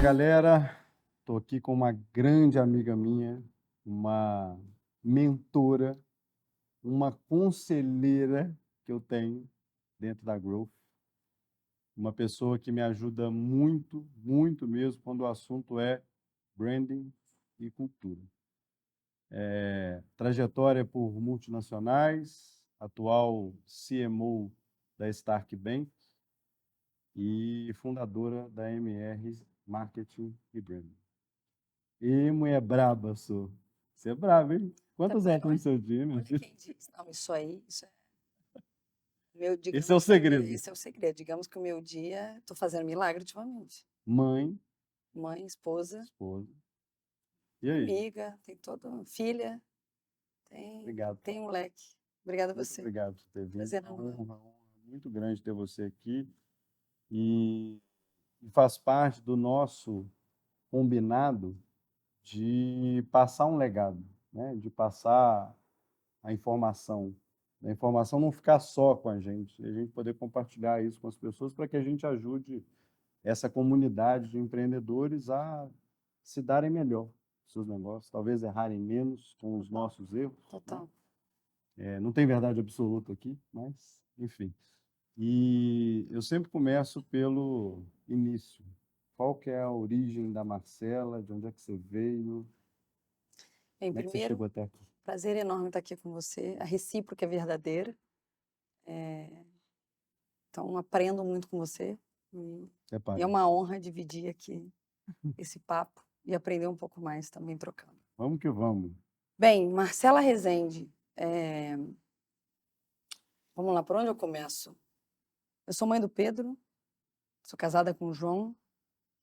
galera. Estou aqui com uma grande amiga minha, uma mentora, uma conselheira que eu tenho dentro da Growth, uma pessoa que me ajuda muito, muito mesmo quando o assunto é branding e cultura. Trajetória por multinacionais, atual CMO da Stark Bank e fundadora da MR Marketing e Branding. E mulher braba, sou. Você é braba, hein? Quantos anos tem seu dia, meu Olha filho? quem diz. Não, isso é meu, Esse é o digamos que segredo. esse é o segredo. Digamos que o meu dia, estou fazendo milagre ultimamente. Mãe, Mãe, esposa, esposa. E aí? amiga, tem toda filha, tem, Obrigado. tem um leque. Obrigada a Muito você. obrigado por ter vindo. Prazer Uma enorme. honra muito grande ter você aqui. E faz parte do nosso combinado de passar um legado, né? De passar a informação. A informação não ficar só com a gente poder compartilhar isso com as pessoas para que a gente ajude essa comunidade de empreendedores a se darem melhor nos seus negócios, talvez errarem menos com os nossos erros, né? Total. Não tem verdade absoluta aqui, mas, enfim. E eu sempre começo pelo início. Qual que é a origem da Marcela? De onde é que você veio? Bem, Como é que você primeiro, chegou até aqui? prazer enorme estar aqui com você. A recíproca é verdadeira. Então, aprendo muito com você. E é uma honra dividir aqui esse papo e aprender um pouco mais também trocando. Vamos que vamos. Bem, Marcela Rezende, vamos lá, por onde eu começo? Eu sou mãe do Pedro, sou casada com o João,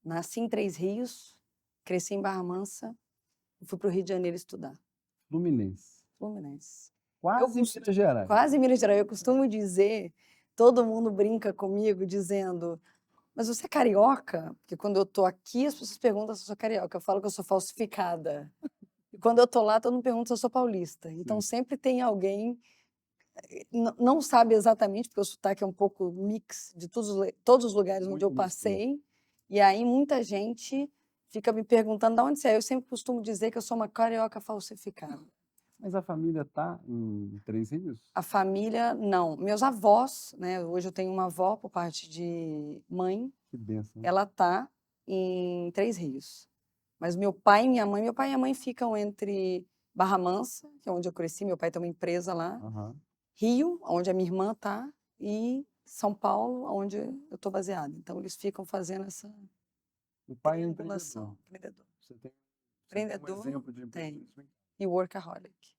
nasci em Três Rios, cresci em Barra Mansa e fui para o Rio de Janeiro estudar. Fluminense. Fluminense. Quase Minas Gerais. Quase Minas Gerais. Eu costumo dizer, todo mundo brinca comigo dizendo, mas você é carioca? Porque quando eu tô aqui, as pessoas perguntam se eu sou carioca. Eu falo que eu sou falsificada. E quando eu tô lá, todo mundo pergunta se eu sou paulista. Então, sempre tem alguém, não sabe exatamente, porque o sotaque é um pouco mix de todos os lugares onde eu Muito mistura. passei. E aí, muita gente fica me perguntando de onde você é. Eu sempre costumo dizer que eu sou uma carioca falsificada. Mas a família está em Três Rios? A família, não. Meus avós, né? Hoje eu tenho uma avó por parte de mãe, Que benção. ela tá em Três Rios. Mas meu pai e minha mãe ficam entre Barra Mansa, que é onde eu cresci, meu pai tem uma empresa lá, Aham. Rio, onde a minha irmã tá, e São Paulo, onde eu tô baseada. Então eles ficam fazendo essa O pai é triangulação. empreendedor. Você tem um Empreendedor, exemplo de tem. empreendedorismo? E workaholic,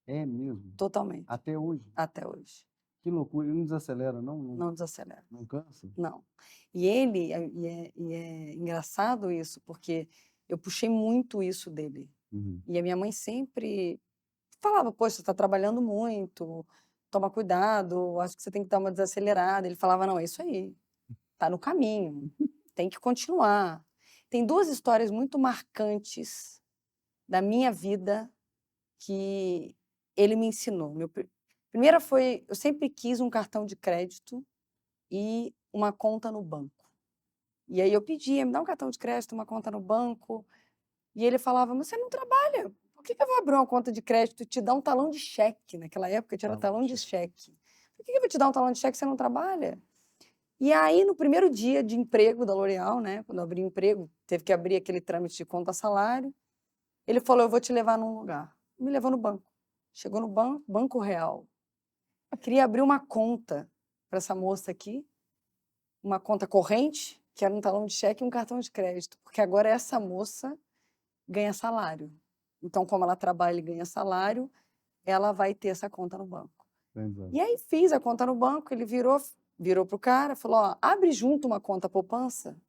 É mesmo? totalmente, Até hoje? até hoje. Que loucura. Ele não desacelera, não? Não desacelera. Não cansa? Não. E é engraçado isso, porque eu puxei muito isso dele. Uhum. E a minha mãe sempre falava, poxa, você está trabalhando muito, toma cuidado, acho que você tem que dar uma desacelerada. Ele falava, não, é isso aí, tá no caminho, tem que continuar. Tem duas histórias muito marcantes da minha vida que ele me ensinou. Primeira foi, eu sempre quis um cartão de crédito e uma conta no banco. E aí eu pedia, me dá um cartão de crédito, uma conta no banco. E ele falava, mas você não trabalha, por que eu vou abrir uma conta de crédito e te dar um talão de cheque? Naquela época tinha talão de cheque. Por que eu vou te dar um talão de cheque se você não trabalha? E aí, no primeiro dia de emprego da L'Oréal, né, quando eu abri emprego, teve que abrir aquele trâmite de conta-salário, ele falou, eu vou te levar num lugar. Me levou no banco. Chegou no banco, Banco Real. Eu queria abrir uma conta para essa moça aqui, uma conta corrente, que era um talão de cheque e um cartão de crédito, porque agora essa moça ganha salário. Então, como ela trabalha e ganha salário, ela vai ter essa conta no banco. Exato. E aí fiz a conta no banco, ele virou para o cara, falou, ó, abre junto uma conta poupança.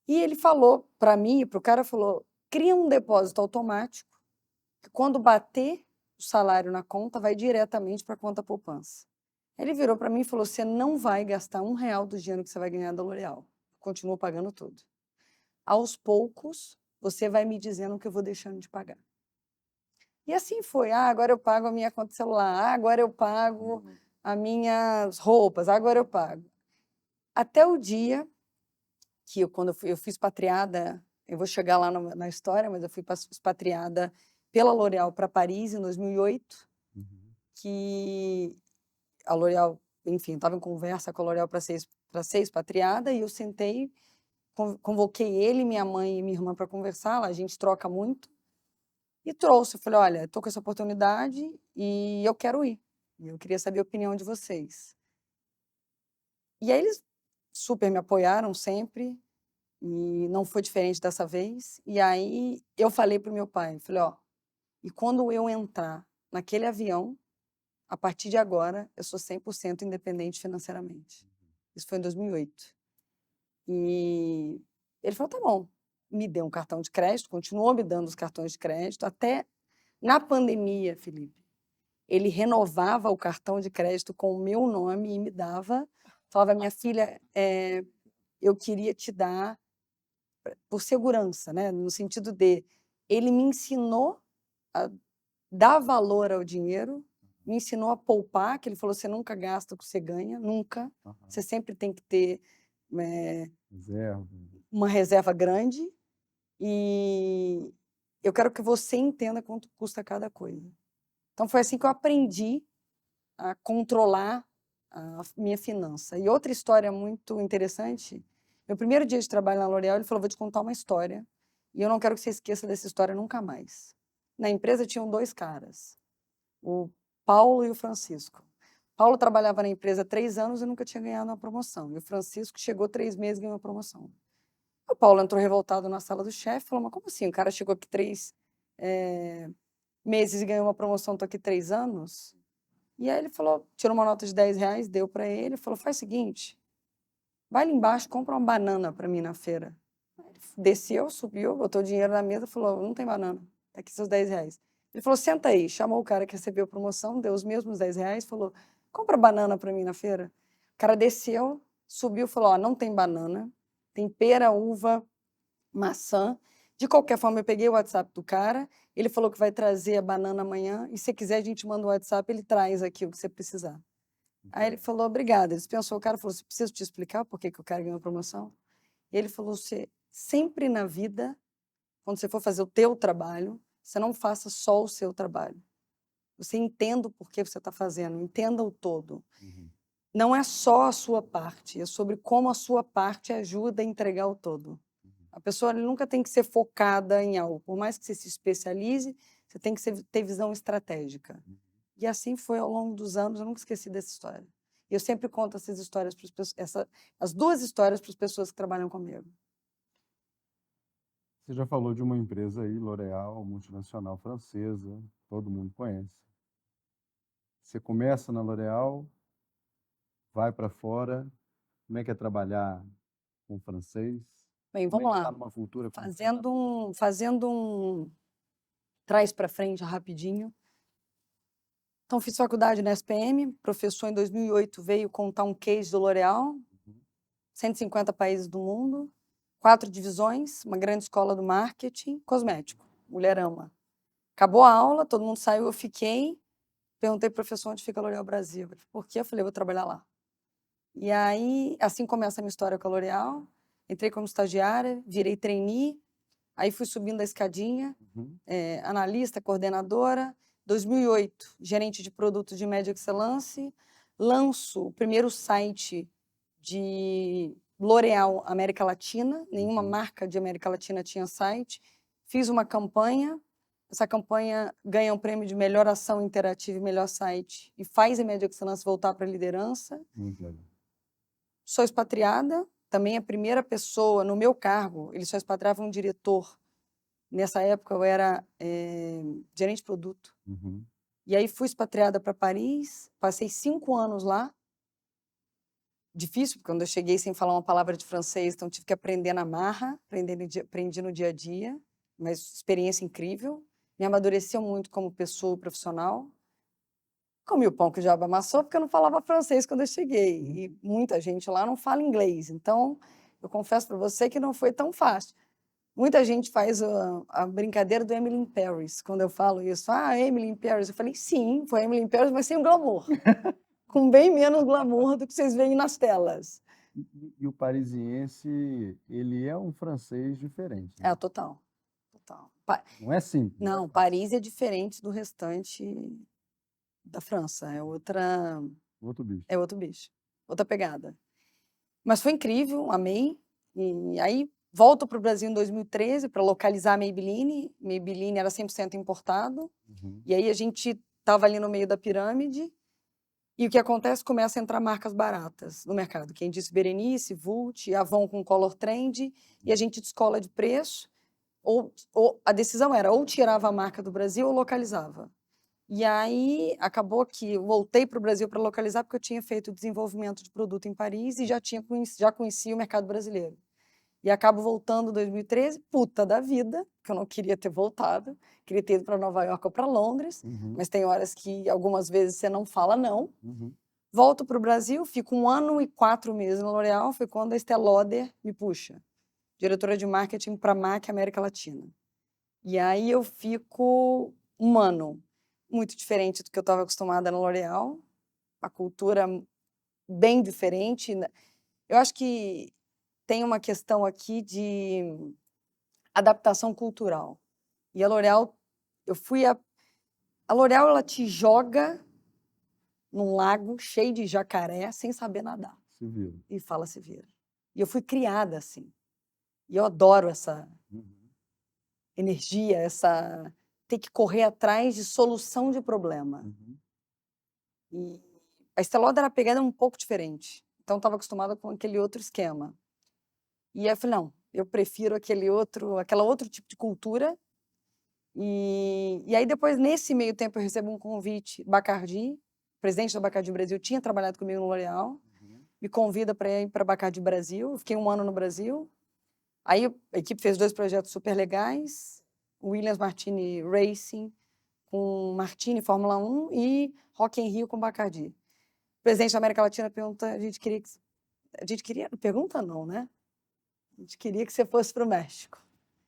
E ele falou para mim e para o cara, falou, cria um depósito automático, que quando bater o salário na conta, vai diretamente para a conta poupança. Ele virou para mim e falou, você não vai gastar R$1 do dinheiro que você vai ganhar da L'Oréal. Continuo pagando tudo. Aos poucos, você vai me dizendo que eu vou deixando de pagar. E assim foi. Ah, agora eu pago a minha conta celular. Ah, agora eu pago as minhas roupas. Agora eu pago. Até o dia que eu fui expatriada, eu vou chegar lá na história, mas eu fui expatriada pela L'Oréal para Paris em 2008, Uhum. que a L'Oréal, enfim, estava em conversa com a L'Oréal para ser expatriada, e eu sentei, convoquei ele, minha mãe e minha irmã para conversar, lá a gente troca muito, e trouxe. Eu falei, olha, estou com essa oportunidade e eu quero ir. E eu queria saber a opinião de vocês. E aí eles super me apoiaram sempre, e não foi diferente dessa vez. E aí eu falei para o meu pai, falei, ó, e quando eu entrar naquele avião, a partir de agora, eu sou 100% independente financeiramente. Isso foi em 2008. E ele falou, tá bom. Me deu um cartão de crédito, continuou me dando os cartões de crédito, até na pandemia, Felipe. Ele renovava o cartão de crédito com o meu nome e me dava. Falava, minha filha, eu queria te dar por segurança, né? No sentido de, ele me ensinou a dar valor ao dinheiro, me ensinou a poupar, que ele falou, você nunca gasta o que você ganha, nunca. Aham. Você sempre tem que ter Reserva. uma reserva grande, e eu quero que você entenda quanto custa cada coisa. Então foi assim que eu aprendi a controlar a minha finança. E outra história muito interessante, meu primeiro dia de trabalho na L'Oréal, ele falou, vou te contar uma história, e eu não quero que você esqueça dessa história nunca mais. Na empresa tinham 2 caras, o Paulo e o Francisco. Paulo trabalhava na empresa há 3 anos e nunca tinha ganhado uma promoção. E o Francisco chegou 3 meses e ganhou uma promoção. O Paulo entrou revoltado na sala do chefe e falou, mas como assim? O cara chegou aqui 3 meses e ganhou uma promoção, estou aqui 3 anos? E aí ele falou, tirou uma nota de R$10, deu para ele, falou, faz o seguinte, vai ali embaixo, compra uma banana para mim na feira. Ele desceu, subiu, botou o dinheiro na mesa, falou, não tem banana, tá aqui seus R$10. Ele falou, senta aí, chamou o cara que recebeu a promoção, deu os mesmos R$10, falou, compra banana para mim na feira. O cara desceu, subiu, falou, ó, não tem banana, tem pera, uva, maçã. De qualquer forma, eu peguei o WhatsApp do cara, ele falou que vai trazer a banana amanhã, e se quiser a gente manda o WhatsApp, ele traz aqui o que você precisar. Aí ele falou, obrigada. Ele dispensou o cara, falou, você precisa te explicar por que o cara ganhou a promoção? E ele falou, você sempre na vida, quando você for fazer o teu trabalho, você não faça só o seu trabalho. Você entenda o porquê você está fazendo, entenda o todo. Uhum. Não é só a sua parte, é sobre como a sua parte ajuda a entregar o todo. A pessoa nunca tem que ser focada em algo. Por mais que você se especialize, você tem que ter visão estratégica. E assim foi ao longo dos anos, eu nunca esqueci dessa história. E eu sempre conto essas histórias para as pessoas, as 2 histórias para as pessoas que trabalham comigo. Você já falou de uma empresa aí, L'Oréal, multinacional francesa, todo mundo conhece. Você começa na L'Oréal, vai para fora, como é que é trabalhar com francês? Bem, Como é vamos que está lá. numa cultura como Fazendo um trás para frente rapidinho. Então, fiz faculdade na SPM, professor em 2008 veio contar um case do L'Oréal, 150 países do mundo, 4 divisões, uma grande escola do marketing, cosmético, mulher ama. Acabou a aula, todo mundo saiu, eu fiquei, perguntei para o professor onde fica a L'Oréal Brasil. Ele falou, por quê? Eu falei, vou trabalhar lá. E aí, assim começa a minha história com a L'Oréal, entrei como estagiária, virei trainee, aí fui subindo a escadinha, analista, coordenadora. 2008, gerente de produtos de média excelência, lanço o primeiro site de L'Oréal América Latina, nenhuma marca de América Latina tinha site, fiz uma campanha, essa campanha ganha um prêmio de melhor ação interativa e melhor site, e faz a média excelência voltar para a liderança. Muito legal. Sou expatriada, também a primeira pessoa no meu cargo, eles só expatriavam um diretor. Nessa época eu era gerente de produto. Uhum. E aí fui expatriada para Paris, passei 5 anos lá. Difícil, porque quando eu cheguei sem falar uma palavra de francês, então tive que aprender na marra, aprendi no dia a dia, mas experiência incrível. Me amadureceu muito como pessoa profissional. Comi o pão que o diabo amassou, porque eu não falava francês quando eu cheguei. E muita gente lá não fala inglês. Então, eu confesso para você que não foi tão fácil. Muita gente faz a brincadeira do Emily in Paris, quando eu falo isso. Ah, Emily in Paris. Eu falei, sim, foi Emily in Paris, mas sem o glamour. Com bem menos glamour do que vocês veem nas telas. E o parisiense, ele é um francês diferente, né? Total. Total. Não é simples. Não, Paris é diferente do restante da França. Outro bicho. É outro bicho. Outra pegada. Mas foi incrível, amei. E aí volto para o Brasil em 2013 para localizar a Maybelline. Maybelline era 100% importado. Uhum. E aí a gente estava ali no meio da pirâmide. E o que acontece? Começa a entrar marcas baratas no mercado. Quem disse Berenice, Vult, Avon com Color Trend. E a gente descola de preço. Ou a decisão era ou tirava a marca do Brasil ou localizava. E aí acabou que eu voltei para o Brasil para localizar porque eu tinha feito desenvolvimento de produto em Paris e já conhecia o mercado brasileiro. E acabo voltando em 2013, puta da vida, que eu não queria ter voltado, queria ter ido para Nova York ou para Londres, mas tem horas que algumas vezes você não fala não. Volto para o Brasil, fico 1 ano e 4 meses na L'Oréal, foi quando a Estée Lauder me puxa, diretora de marketing para a MAC América Latina. E aí eu fico 1 ano, muito diferente do que eu estava acostumada na L'Oréal, a cultura bem diferente. Eu acho que tem uma questão aqui de adaptação cultural. E a L'Oréal, a L'Oréal ela te joga num lago cheio de jacaré sem saber nadar. Se vira. E fala se vira. E eu fui criada assim. E eu adoro essa energia, essa ter que correr atrás de solução de problema. E a Estée Lauder era a pegada um pouco diferente. Então, eu estava acostumada com aquele outro esquema. E aí eu falei, não, eu prefiro aquela outro tipo de cultura. E aí depois, nesse meio tempo, eu recebo um convite, Bacardi, presidente da Bacardi Brasil, tinha trabalhado comigo no L'Oréal, me convida para ir para a Bacardi Brasil, eu fiquei 1 ano no Brasil. Aí a equipe fez 2 projetos super legais, Williams Martini Racing, com Martini Fórmula 1 e Rock in Rio com Bacardi. O presidente da América Latina pergunta, a gente queria, pergunta não, né? A gente queria que você fosse para o México.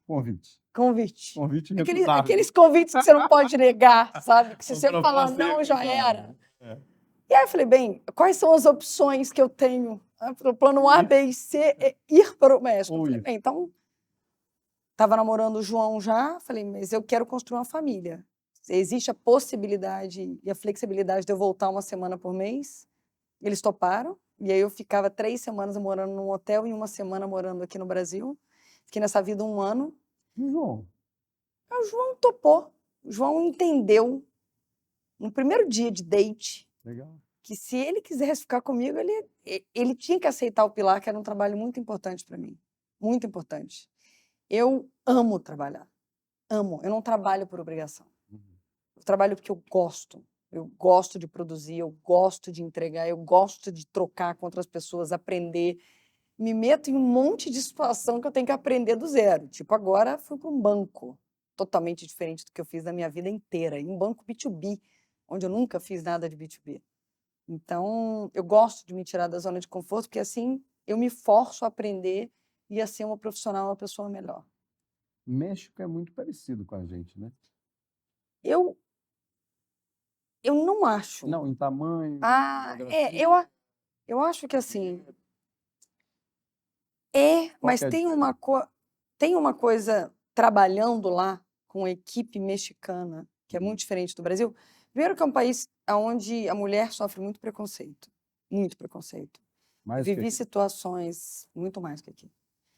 Convite. Convite. Recusável. Aqueles convites que você não pode negar, sabe? Que se você falar não, já era. E aí eu falei, bem, quais são as opções que eu tenho? O plano A, B e C é ir para o México. Eu falei, bem, então, estava namorando o João já, falei, mas eu quero construir uma família. Existe a possibilidade e a flexibilidade de eu voltar 1 semana por mês. Eles toparam, e aí eu ficava 3 semanas morando num hotel e 1 semana morando aqui no Brasil. Fiquei nessa vida 1 ano. E o João? O João topou. O João entendeu, no primeiro dia de date, Legal. que se ele quisesse ficar comigo, ele tinha que aceitar o Pilar, que era um trabalho muito importante para mim. Muito importante. Eu amo trabalhar. Amo. Eu não trabalho por obrigação. Eu trabalho porque eu gosto. Eu gosto de produzir, eu gosto de entregar, eu gosto de trocar com outras pessoas, aprender. Me meto em um monte de situação que eu tenho que aprender do zero. Tipo, agora fui para um banco totalmente diferente do que eu fiz na minha vida inteira. E um banco B2B, onde eu nunca fiz nada de B2B. Então, eu gosto de me tirar da zona de conforto, porque assim eu me forço a aprender e a ser uma profissional, uma pessoa melhor. México é muito parecido com a gente, né? Eu não acho. Não, em tamanho, geografia. Eu acho que assim, mas tem uma coisa trabalhando lá com a equipe mexicana, que é muito diferente do Brasil. Primeiro que é um país onde a mulher sofre muito preconceito. Muito preconceito. Mais que Vivi aqui. situações, muito mais que aqui.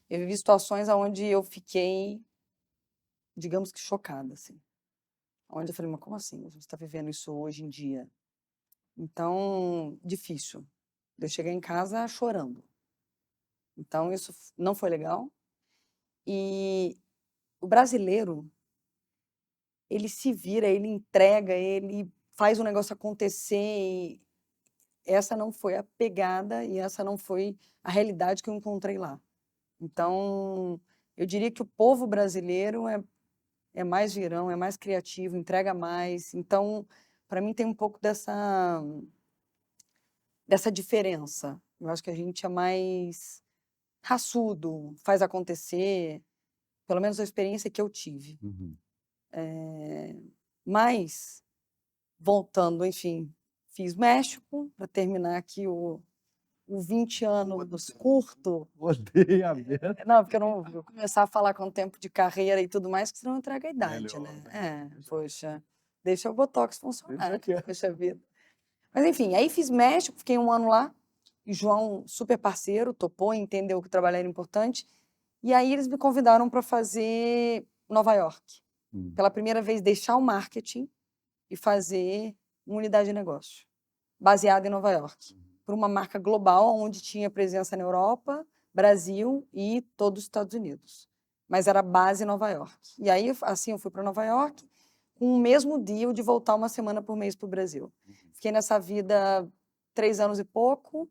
Eu vivi situações onde eu fiquei, digamos que chocada, assim. Onde eu falei, mas como assim? Você está vivendo isso hoje em dia? Então, difícil. Eu cheguei em casa chorando. Então, isso não foi legal. E o brasileiro, ele se vira, ele entrega, ele faz o negócio acontecer. E essa não foi a pegada e essa não foi a realidade que eu encontrei lá. Então, eu diria que o povo brasileiro é mais virão, é mais criativo, entrega mais. Então, para mim, tem um pouco dessa diferença. Eu acho que a gente é mais raçudo, faz acontecer, pelo menos a experiência que eu tive. Mas, voltando, enfim, fiz México, para terminar aqui o o 20 anos curto. Odeio a merda. Não, porque eu não vou começar a falar com o tempo de carreira e tudo mais, que senão eu entrego a idade, Melhor, né? deixa. Poxa, deixa o Botox funcionar, Deixa quieto. poxa vida. Mas enfim, aí fiz México, fiquei 1 ano lá, e João, super parceiro, topou, entendeu que trabalhar era importante, e aí eles me convidaram para fazer Nova York. Pela primeira vez, deixar o marketing e fazer uma unidade de negócio, baseada em Nova York, por uma marca global, onde tinha presença na Europa, Brasil e todos os Estados Unidos. Mas era base em Nova York. E aí, assim, eu fui para Nova York com o mesmo deal de voltar 1 semana por mês para o Brasil. Fiquei nessa vida 3 anos e pouco.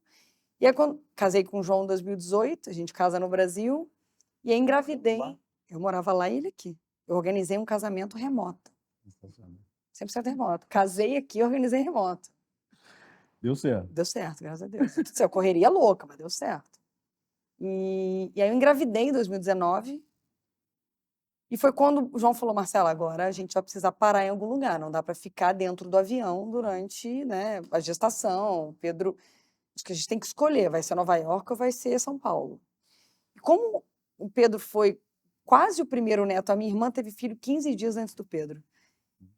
E aí, quando casei com o João em 2018, a gente casa no Brasil, e aí engravidei. Eu morava lá e ele aqui. Eu organizei um casamento remoto. 100% remoto. Casei aqui e organizei remoto. Deu certo. Deu certo, graças a Deus. Tudo certo. Correria louca, mas deu certo. E aí eu engravidei em 2019. E foi quando o João falou, Marcela, agora a gente vai precisar parar em algum lugar. Não dá para ficar dentro do avião durante, né, a gestação. Pedro, acho que a gente tem que escolher, vai ser Nova York ou vai ser São Paulo. E como o Pedro foi quase o primeiro neto, a minha irmã teve filho 15 dias antes do Pedro.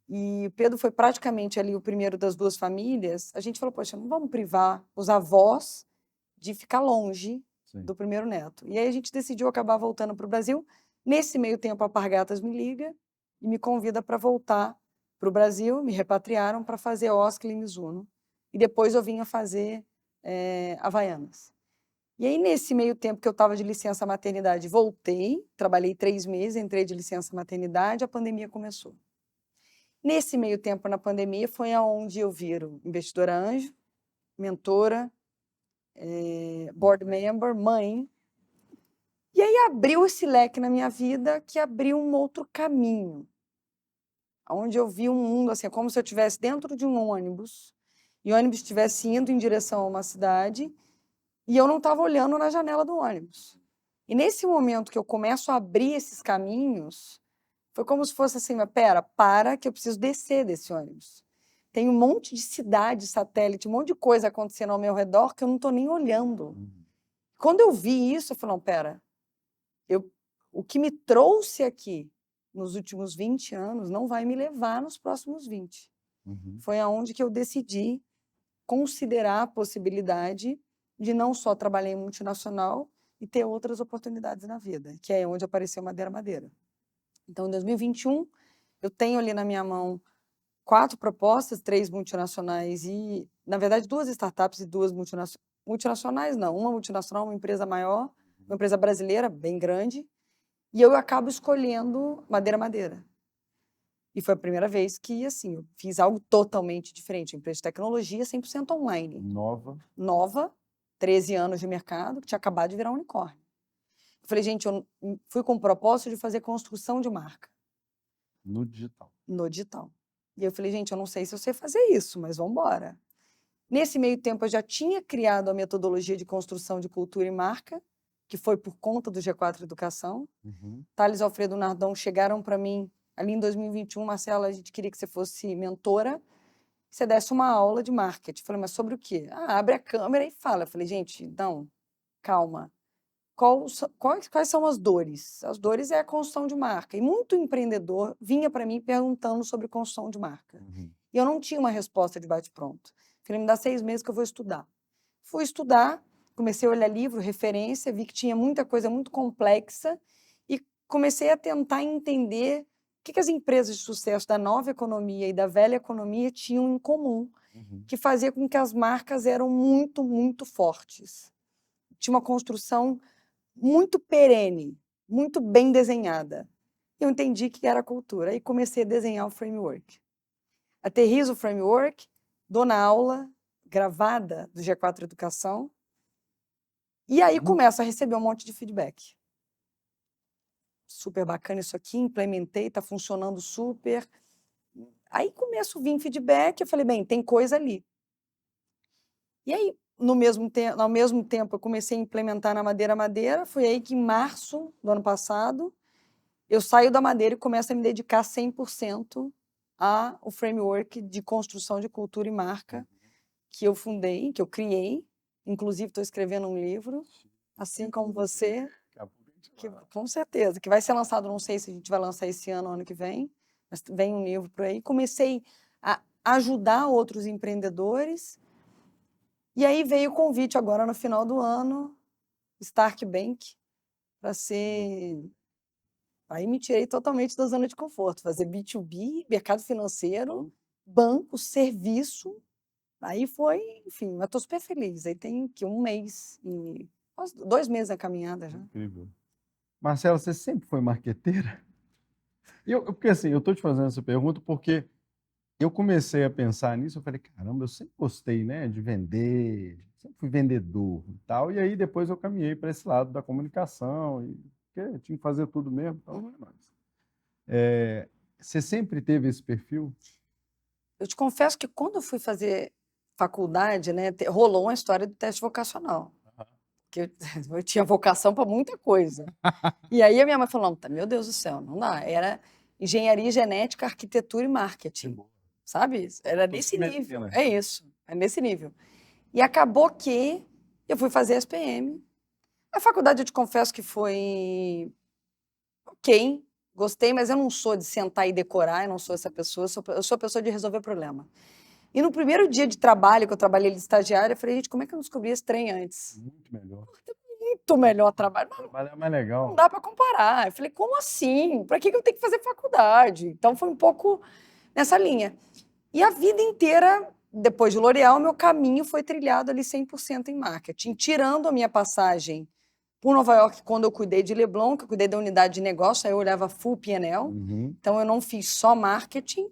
E o Pedro foi praticamente ali o primeiro das 2 famílias. A gente falou, poxa, não vamos privar os avós de ficar longe do primeiro neto. E aí a gente decidiu acabar voltando para o Brasil. Nesse meio tempo, a Alpargatas me liga e me convida para voltar para o Brasil. Me repatriaram para fazer Oscar e Mizuno. E depois eu vinha fazer Havaianas. E aí, nesse meio tempo que eu estava de licença maternidade, voltei, trabalhei 3 meses, entrei de licença maternidade, a pandemia começou. Nesse meio tempo, na pandemia, foi aonde eu viro investidora anjo, mentora, board member, mãe. E aí abriu esse leque na minha vida que abriu um outro caminho, onde eu vi um mundo assim, como se eu estivesse dentro de um ônibus e o ônibus estivesse indo em direção a uma cidade e eu não estava olhando na janela do ônibus. E nesse momento que eu começo a abrir esses caminhos, foi como se fosse assim, mas pera, para que eu preciso descer desse ônibus. Tem um monte de cidade, satélite, um monte de coisa acontecendo ao meu redor que eu não estou nem olhando. Quando eu vi isso, eu falei, não, pera, o que me trouxe aqui nos últimos 20 anos não vai me levar nos próximos 20. Foi aonde que eu decidi considerar a possibilidade de não só trabalhar em multinacional e ter outras oportunidades na vida, que é onde apareceu Madeira. Então, em 2021, eu tenho ali na minha mão 4 propostas, 3 multinacionais e, na verdade, 2 startups e 2 multinacionais. Multinacionais não, uma multinacional, uma empresa maior, uma empresa brasileira bem grande, e eu acabo escolhendo Madeira. E foi a primeira vez que, assim, eu fiz algo totalmente diferente, empresa de tecnologia 100% online. Nova, 13 anos de mercado, que tinha acabado de virar um unicórnio. Eu falei, gente, eu fui com o propósito de fazer construção de marca. No digital. No digital. E eu falei, gente, eu não sei se eu sei fazer isso, mas vamos embora. Nesse meio tempo, eu já tinha criado a metodologia de construção de cultura e marca, que foi por conta do G4 Educação. Thales e Alfredo Nardon chegaram para mim ali em 2021, Marcela, a gente queria que você fosse mentora, você desse uma aula de marketing. Eu falei, mas sobre o quê? Ah, abre a câmera e fala. Eu falei, gente, não, calma. Quais são as dores? As dores é a construção de marca. E muito empreendedor vinha para mim perguntando sobre construção de marca. E eu não tinha uma resposta de bate-pronto. Falei, me dá 6 meses que eu vou estudar. Fui estudar, comecei a olhar livro, referência, vi que tinha muita coisa muito complexa e comecei a tentar entender o que as empresas de sucesso da nova economia e da velha economia tinham em comum, que fazia com que as marcas eram muito, muito fortes. Tinha uma construção muito perene, muito bem desenhada. Eu entendi que era cultura e comecei a desenhar o framework. Aterrizo o framework, dou na aula gravada do G4 Educação e aí começo a receber um monte de feedback. Super bacana isso aqui, implementei, está funcionando super. Aí começo a vir feedback, eu falei, bem, tem coisa ali. E aí, ao mesmo tempo, eu comecei a implementar na Madeira. Foi aí que, em março do ano passado, eu saio da Madeira e começo a me dedicar 100% ao framework de construção de cultura e marca que eu fundei, que eu criei, Inclusive, estou escrevendo um livro, assim como você, Daqui a pouco a gente que, fala. com certeza, que vai ser lançado, não sei se a gente vai lançar esse ano ou ano que vem, mas vem um livro por aí. Comecei a ajudar outros empreendedores, e aí veio o convite agora no final do ano, Stark Bank, para ser... Aí me tirei totalmente da zona de conforto, fazer B2B, mercado financeiro, banco, serviço. Aí foi, enfim, mas estou super feliz. Aí tem que um mês e quase 2 meses na caminhada já. Incrível. Marcela, você sempre foi marqueteira? Porque assim, eu estou te fazendo essa pergunta porque eu comecei a pensar nisso, eu falei, caramba, eu sempre gostei, né, de vender, sempre fui vendedor e tal, e aí depois eu caminhei para esse lado da comunicação, e porque eu tinha que fazer tudo mesmo, então, Uhum. você sempre teve esse perfil? Eu te confesso que quando eu fui fazer faculdade, né, rolou uma história do teste vocacional. Que eu tinha vocação para muita coisa. E aí a minha mãe falou, não, tá, meu Deus do céu, não dá. Era engenharia genética, arquitetura e marketing, sabe? Era nesse nível. É isso, é nesse nível. E acabou que eu fui fazer SPM. A faculdade, eu te confesso que foi ok, gostei, mas eu não sou de sentar e decorar, eu não sou essa pessoa, eu sou a pessoa de resolver problema. E no primeiro dia de trabalho, que eu trabalhei de estagiária, eu falei, gente, como é que eu não descobri esse trem antes? Muito melhor. Muito melhor trabalho. Trabalhar mais Não legal. dá para comparar. Eu falei, como assim? Para que eu tenho que fazer faculdade? Então foi um pouco nessa linha. E a vida inteira, depois de L'Oréal, meu caminho foi trilhado ali 100% em marketing, tirando a minha passagem por Nova York, quando eu cuidei de Leblon, que eu cuidei da unidade de negócio, aí eu olhava full P&L, então eu não fiz só marketing,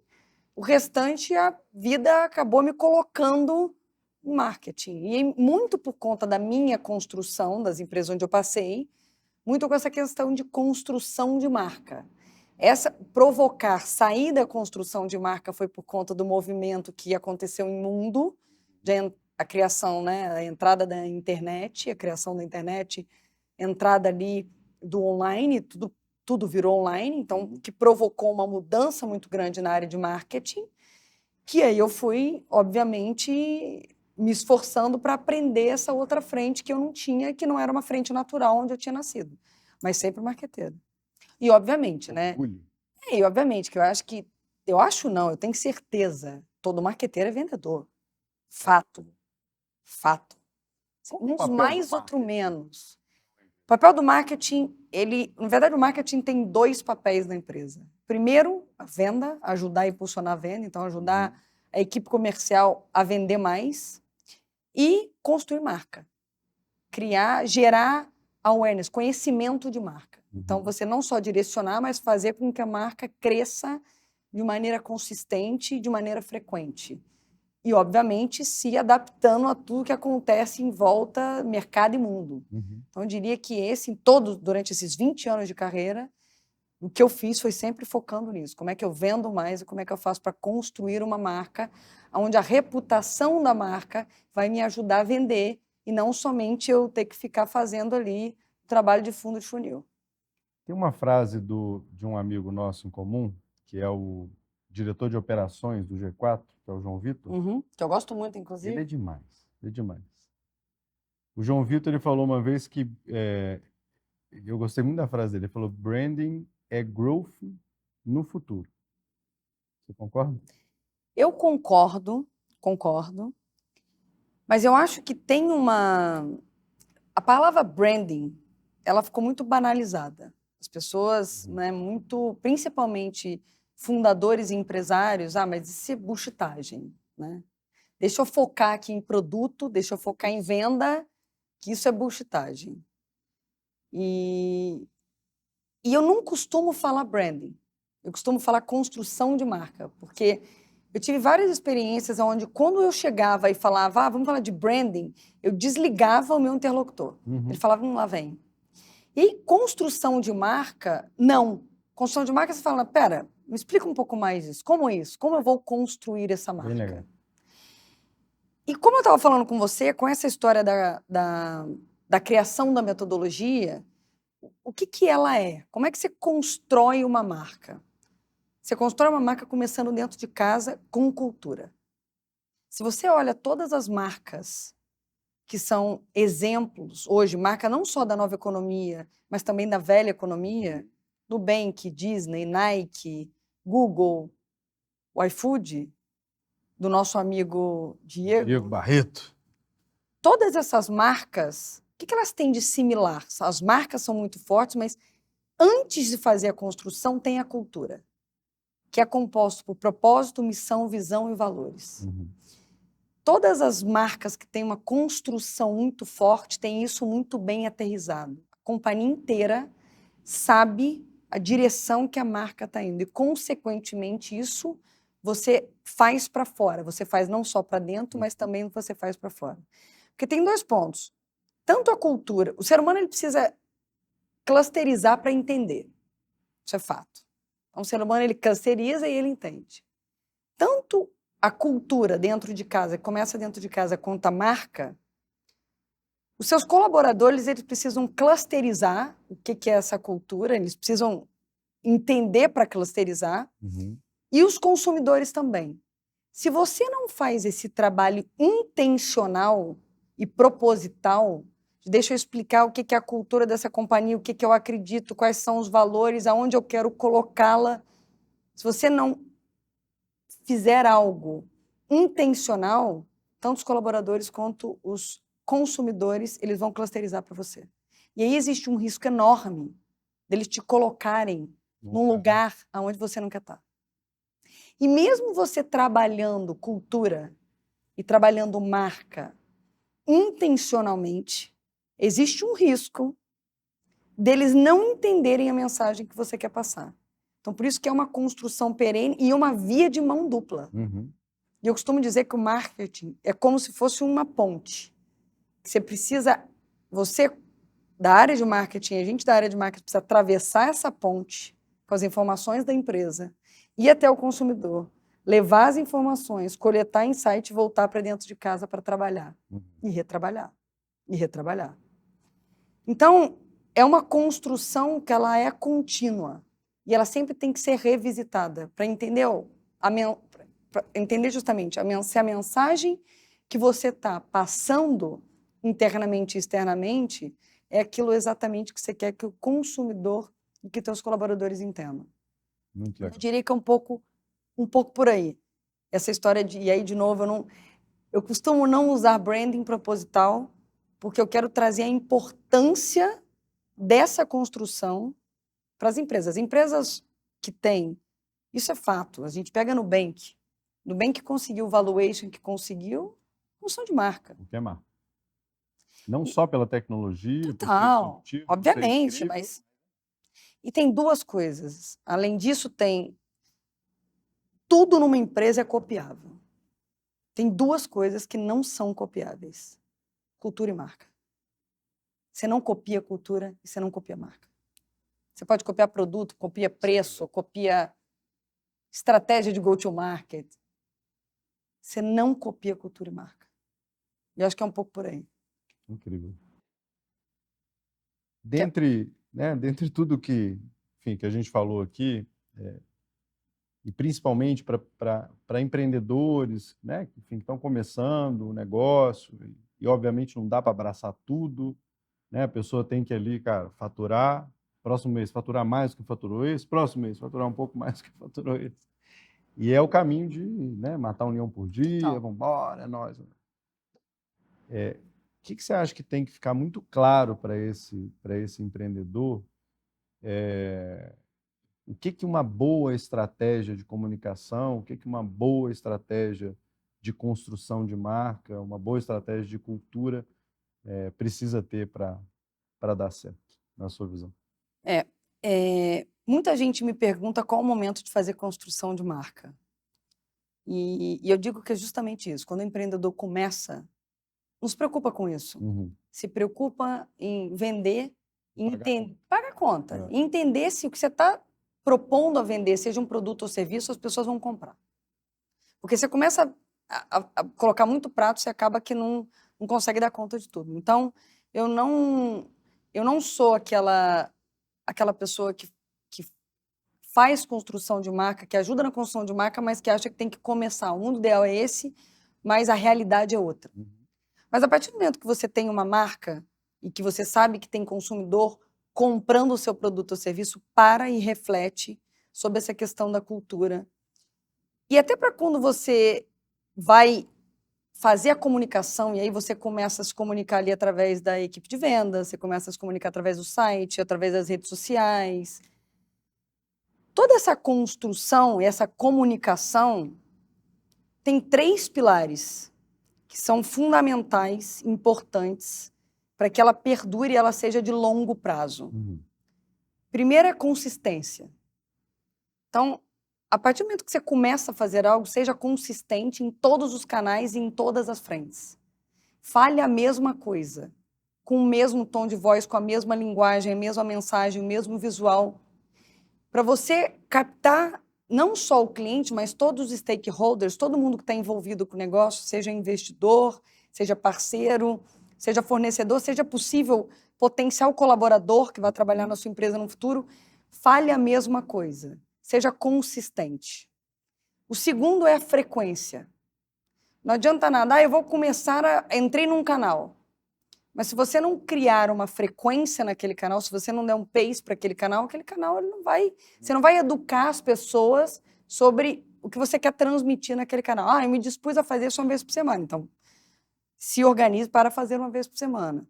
o restante, a vida acabou me colocando em marketing. E muito por conta da minha construção, das empresas onde eu passei, muito com essa questão de construção de marca. Essa provocar sair da construção de marca foi por conta do movimento que aconteceu em mundo, a criação, né, a entrada da internet, a criação da internet, entrada ali do online, tudo virou online, então que provocou uma mudança muito grande na área de marketing, que aí eu fui, obviamente, me esforçando para aprender essa outra frente que eu não tinha, que não era uma frente natural onde eu tinha nascido, mas sempre marqueteira. E obviamente, né? E obviamente que eu acho não, eu tenho certeza, todo marqueteiro é vendedor. Fato. Fato. Uns mais, outro menos. O papel do marketing, na verdade, o marketing tem 2 papéis na empresa. Primeiro, a venda, ajudar a impulsionar a venda, então ajudar a equipe comercial a vender mais e construir marca. Gerar awareness, conhecimento de marca. Então, você não só direcionar, mas fazer com que a marca cresça de maneira consistente e de maneira frequente. E, obviamente, se adaptando a tudo que acontece em volta, mercado e mundo. Então, eu diria que durante esses 20 anos de carreira, o que eu fiz foi sempre focando nisso. Como é que eu vendo mais e como é que eu faço para construir uma marca onde a reputação da marca vai me ajudar a vender e não somente eu ter que ficar fazendo ali trabalho de fundo de funil. Tem uma frase de um amigo nosso em comum, que é o diretor de operações do G4, que é o João Vitor. Que eu gosto muito, inclusive. Ele é demais, ele é demais. O João Vitor, ele falou uma vez que, eu gostei muito da frase dele, ele falou, branding é growth no futuro. Você concorda? Eu concordo, mas eu acho que tem a palavra branding, ela ficou muito banalizada. As pessoas, né, principalmente fundadores e empresários, mas isso é buchitagem, né? Deixa eu focar aqui em produto, deixa eu focar em venda, que isso é buchitagem. E eu não costumo falar branding, eu costumo falar construção de marca, porque eu tive várias experiências onde, quando eu chegava e falava, vamos falar de branding, eu desligava o meu interlocutor. Ele falava, lá vem. E construção de marca, não. Construção de marca, você fala, pera, me explica um pouco mais isso. Como isso? Como eu vou construir essa marca? Bem legal. E como eu estava falando com você, com essa história da criação da metodologia, o que ela é? Como é que você constrói uma marca? Você constrói uma marca começando dentro de casa com cultura. Se você olha todas as marcas que são exemplos hoje, marca não só da nova economia, mas também da velha economia, Nubank, Disney, Nike, Google, o iFood, do nosso amigo Diego Barreto. Todas essas marcas, o que elas têm de similar? As marcas são muito fortes, mas antes de fazer a construção tem a cultura, que é composto por propósito, missão, visão e valores. Todas as marcas que têm uma construção muito forte têm isso muito bem aterrissado. A companhia inteira sabe a direção que a marca está indo e, consequentemente, isso você faz para fora. Você faz não só para dentro, mas também você faz para fora. Porque tem 2 pontos. Tanto a cultura... O ser humano ele precisa clusterizar para entender. Isso é fato. Então, o ser humano ele clusteriza e ele entende. Tanto a cultura dentro de casa, que começa dentro de casa, quanto a marca, os seus colaboradores eles precisam clusterizar o que é essa cultura, eles precisam entender para clusterizar, e os consumidores também. Se você não faz esse trabalho intencional e proposital, deixa eu explicar o que é a cultura dessa companhia, o que eu acredito, quais são os valores, aonde eu quero colocá-la. Se você não fizer algo intencional, tanto os colaboradores quanto os consumidores, eles vão clusterizar para você. E aí existe um risco enorme deles te colocarem num lugar onde você não quer estar. E mesmo você trabalhando cultura e trabalhando marca intencionalmente, existe um risco deles não entenderem a mensagem que você quer passar. Então, por isso que é uma construção perene e uma via de mão dupla. E eu costumo dizer que o marketing é como se fosse uma ponte. Você precisa, você da área de marketing, a gente da área de marketing precisa atravessar essa ponte com as informações da empresa, ir até o consumidor, levar as informações, coletar insight e voltar para dentro de casa para trabalhar. E retrabalhar. E retrabalhar. Então, é uma construção que ela é contínua. E ela sempre tem que ser revisitada para entender, entender justamente se a mensagem que você está passando internamente e externamente é aquilo exatamente que você quer que o consumidor e que seus colaboradores entendam. Muito legal. Eu diria que é um pouco por aí. Essa história de... E aí, de novo, eu costumo não usar branding proposital, porque eu quero trazer a importância dessa construção para as empresas. As empresas que têm... Isso é fato. A gente pega Nubank. Nubank conseguiu o valuation que conseguiu, função de marca. O que é marca? Não só pela tecnologia, Total, por ser obviamente, incrível. mas... E tem 2 coisas. Além disso, tem... Tudo numa empresa é copiável. Tem 2 coisas que não são copiáveis. Cultura e marca. Você não copia cultura e você não copia marca. Você pode copiar produto, copia preço, copia estratégia de go-to-market. Você não copia cultura e marca. E eu acho que é um pouco por aí. Incrível. Dentre tudo que a gente falou aqui, e principalmente para empreendedores, né, que estão começando o negócio, e obviamente não dá para abraçar tudo, né? A pessoa tem que ali, cara, faturar, próximo mês faturar mais do que faturou esse, próximo mês faturar um pouco mais do que faturou esse. E é o caminho de, né, matar um leão por dia, vamos embora, é nóis. O que você acha que tem que ficar muito claro para esse empreendedor? O que uma boa estratégia de comunicação, o que uma boa estratégia de construção de marca, uma boa estratégia de cultura precisa ter para dar certo, na sua visão? Muita gente me pergunta qual o momento de fazer construção de marca. E eu digo que é justamente isso. Quando o empreendedor começa, não se preocupa com isso. Se preocupa em vender, paga a conta. E entender se o que você está propondo a vender, seja um produto ou serviço, as pessoas vão comprar. Porque você começa a colocar muito prato, você acaba que não consegue dar conta de tudo. Então, eu não sou aquela pessoa que faz construção de marca, que ajuda na construção de marca, mas que acha que tem que começar. O mundo ideal é esse, mas a realidade é outra. Mas a partir do momento que você tem uma marca e que você sabe que tem consumidor comprando o seu produto ou serviço, para e reflete sobre essa questão da cultura. E até para quando você vai fazer a comunicação, e aí você começa a se comunicar ali através da equipe de vendas, você começa a se comunicar através do site, através das redes sociais. Toda essa construção e essa comunicação tem 3 pilares que são fundamentais, importantes, para que ela perdure e ela seja de longo prazo. Primeiro é consistência. Então, a partir do momento que você começa a fazer algo, seja consistente em todos os canais e em todas as frentes. Fale a mesma coisa, com o mesmo tom de voz, com a mesma linguagem, a mesma mensagem, o mesmo visual, para você captar não só o cliente, mas todos os stakeholders, todo mundo que está envolvido com o negócio, seja investidor, seja parceiro, seja fornecedor, seja possível potencial colaborador que vai trabalhar na sua empresa no futuro, fale a mesma coisa, seja consistente. O segundo é a frequência. Não adianta nada, eu vou começar entrei num canal. Mas se você não criar uma frequência naquele canal, se você não der um pace para aquele canal ele não vai, você não vai educar as pessoas sobre o que você quer transmitir naquele canal. Eu me dispus a fazer isso uma vez por semana, então se organize para fazer uma vez por semana.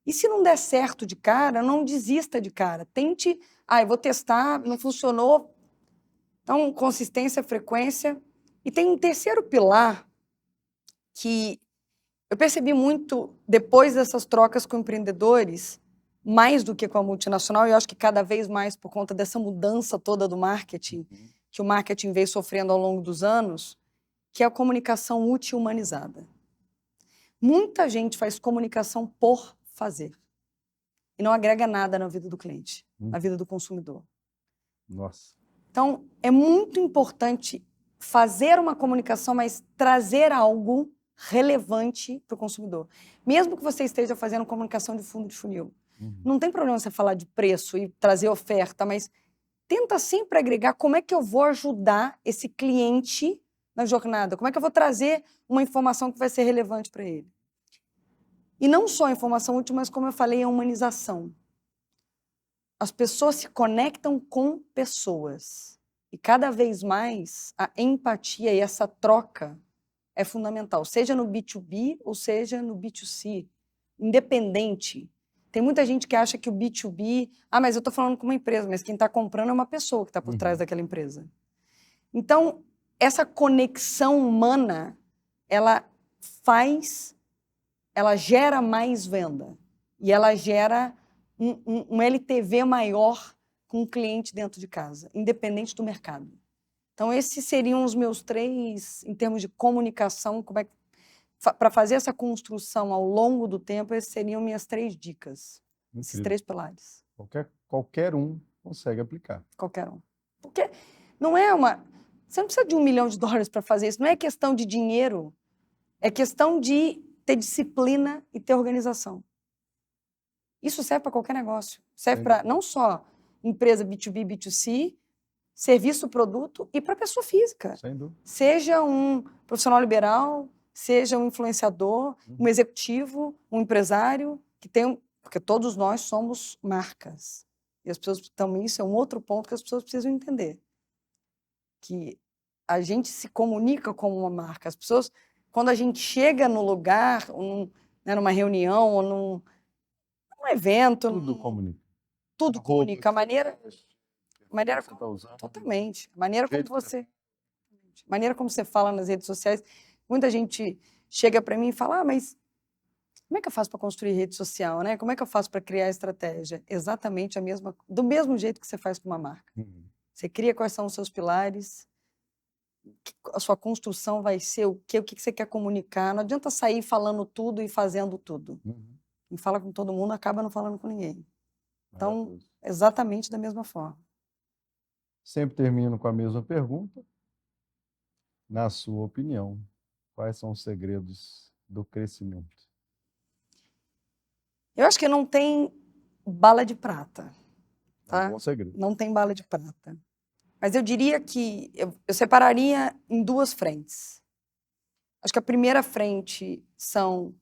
E se não der certo de cara, não desista de cara. Tente, eu vou testar, não funcionou. Então, consistência, frequência. E tem um terceiro pilar que eu percebi muito depois dessas trocas com empreendedores, mais do que com a multinacional, e eu acho que cada vez mais por conta dessa mudança toda do marketing, que o marketing veio sofrendo ao longo dos anos, que é a comunicação útil e humanizada. Muita gente faz comunicação por fazer e não agrega nada na vida do cliente, na vida do consumidor. Nossa. Então, é muito importante fazer uma comunicação, mas trazer algo relevante para o consumidor. Mesmo que você esteja fazendo comunicação de fundo de funil. Não tem problema você falar de preço e trazer oferta, mas tenta sempre agregar como é que eu vou ajudar esse cliente na jornada, como é que eu vou trazer uma informação que vai ser relevante para ele. E não só a informação útil, mas como eu falei, a humanização. As pessoas se conectam com pessoas. E cada vez mais a empatia e essa troca é fundamental, seja no B2B ou seja no B2C, independente. Tem muita gente que acha que o B2B, mas eu estou falando com uma empresa, mas quem está comprando é uma pessoa que está por trás daquela empresa. Então, essa conexão humana, ela gera mais venda e ela gera um LTV maior com o cliente dentro de casa, independente do mercado. Então, esses seriam os meus 3, em termos de comunicação, para fazer essa construção ao longo do tempo, essas seriam minhas 3 dicas. Incrível. Esses 3 pilares. Qualquer um consegue aplicar. Qualquer um. Porque não é você não precisa de $1 milhão para fazer isso, não é questão de dinheiro, é questão de ter disciplina e ter organização. Isso serve para qualquer negócio. Serve para não só empresa B2B, B2C, serviço, produto e para pessoa física. Sem dúvida. Seja um profissional liberal, seja um influenciador, um executivo, um empresário, porque todos nós somos marcas. E as pessoas também, isso é um outro ponto que as pessoas precisam entender. Que a gente se comunica como uma marca. As pessoas, quando a gente chega no lugar, numa reunião ou num evento, Tudo comunica. Tudo comunica. A maneira você tá usando. Totalmente. A maneira como você fala nas redes sociais. Muita gente chega para mim e fala, mas como é que eu faço para construir rede social, né? Como é que eu faço para criar estratégia? Exatamente do mesmo jeito que você faz com uma marca. Você cria quais são os seus pilares, a sua construção vai ser o que você quer comunicar. Não adianta sair falando tudo e fazendo tudo. Quem fala com todo mundo acaba não falando com ninguém. Então, exatamente da mesma forma. Sempre termino com a mesma pergunta. Na sua opinião, quais são os segredos do crescimento? Eu acho que não tem bala de prata. Tá? É um bom segredo. Não tem bala de prata. Mas eu diria que eu separaria em 2 frentes. Acho que a primeira frente são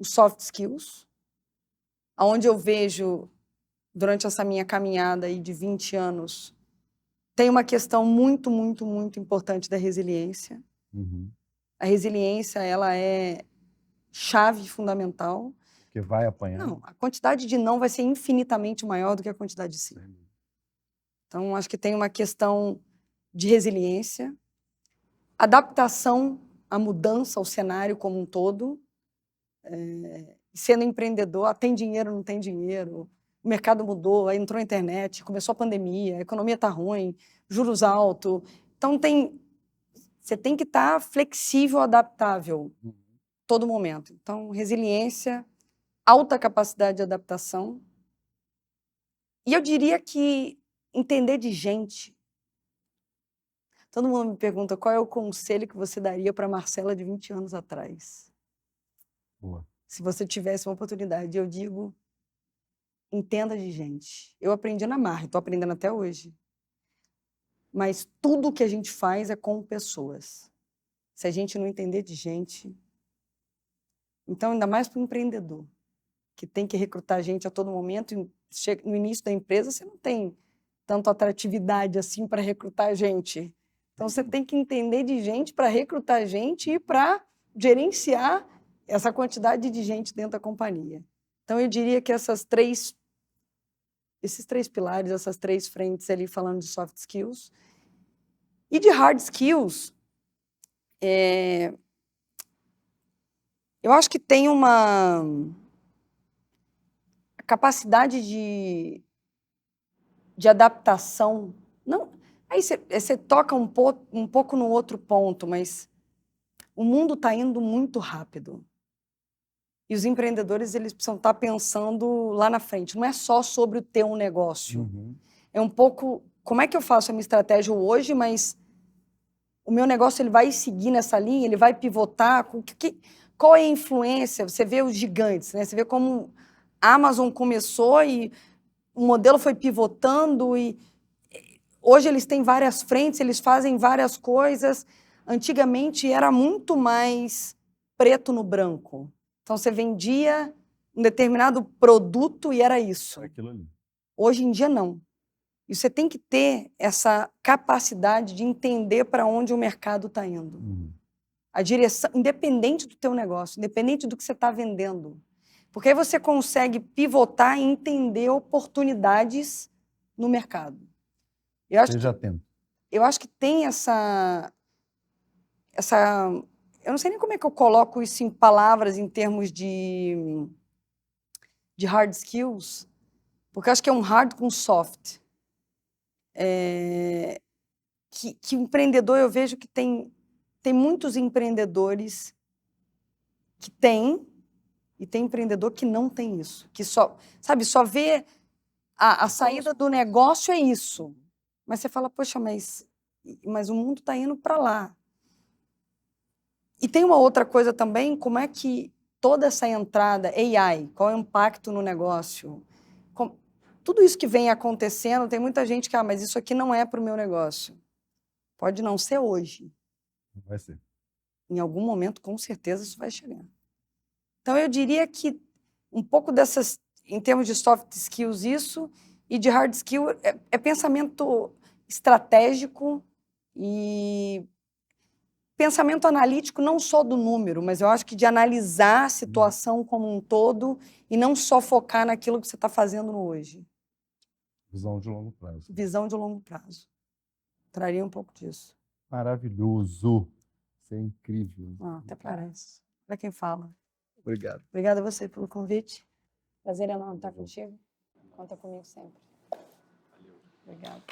os soft skills, onde eu vejo, durante essa minha caminhada aí de 20 anos, tem uma questão muito, muito, muito importante da resiliência. Uhum. A resiliência, ela é chave fundamental. Porque vai apanhar. Não, a quantidade de não vai ser infinitamente maior do que a quantidade de sim. Então, acho que tem uma questão de resiliência, adaptação à mudança, ao cenário como um todo. Sendo empreendedor, tem dinheiro, não tem dinheiro, o mercado mudou, aí entrou a internet, começou a pandemia, a economia está ruim, juros altos. Então, você tem que estar flexível, adaptável, todo momento. Então, resiliência, alta capacidade de adaptação. E eu diria que entender de gente. Todo mundo me pergunta qual é o conselho que você daria para a Marcela de 20 anos atrás. Boa. Se você tivesse uma oportunidade, eu digo, entenda de gente. Eu aprendi na marra, estou aprendendo até hoje. Mas tudo que a gente faz é com pessoas. Se a gente não entender de gente... Então, ainda mais para o empreendedor, que tem que recrutar gente a todo momento. No início da empresa, você não tem tanta atratividade assim para recrutar gente. Então, você tem que entender de gente para recrutar gente e para gerenciar essa quantidade de gente dentro da companhia. Então, eu diria que esses três pilares, essas três frentes ali falando de soft skills. E de hard skills, eu acho que tem uma capacidade de adaptação. Não, aí você toca um pouco no outro ponto, mas o mundo está indo muito rápido. E os empreendedores, eles precisam estar pensando lá na frente. Não é só sobre ter um negócio. Uhum. É um pouco, como é que eu faço a minha estratégia hoje, mas o meu negócio ele vai seguir nessa linha, ele vai pivotar. Qual é a influência? Você vê os gigantes, né? Você vê como a Amazon começou e o modelo foi pivotando e hoje eles têm várias frentes, eles fazem várias coisas. Antigamente era muito mais preto no branco. Então você vendia um determinado produto e era isso. Aquilo ali. Hoje em dia não. E você tem que ter essa capacidade de entender para onde o mercado está indo. Uhum. A direção, independente do teu negócio, independente do que você está vendendo. Porque aí você consegue pivotar e entender oportunidades no mercado. Seja atento. Eu acho que tem essa... Eu não sei nem como é que eu coloco isso em palavras, em termos de hard skills, porque eu acho que é um hard com soft. Que o empreendedor, eu vejo que tem muitos empreendedores que têm, e tem empreendedor que não tem isso, que só vê a saída do negócio é isso. Mas você fala, poxa, mas o mundo está indo para lá. E tem uma outra coisa também, como é que toda essa entrada, AI, qual é o impacto no negócio? Tudo isso que vem acontecendo, tem muita gente que, mas isso aqui não é para o meu negócio. Pode não ser hoje. Vai ser. Em algum momento, com certeza, isso vai chegar. Então, eu diria que um pouco dessas, em termos de soft skills, isso, e de hard skill, é pensamento estratégico e pensamento analítico, não só do número, mas eu acho que de analisar a situação como um todo e não só focar naquilo que você está fazendo no hoje. Visão de longo prazo. Visão de longo prazo. Traria um pouco disso. Maravilhoso. Isso é incrível. Até parece. Para quem fala. Obrigado. Obrigada a você pelo convite. Prazer enorme estar contigo. Conta comigo sempre. Obrigada.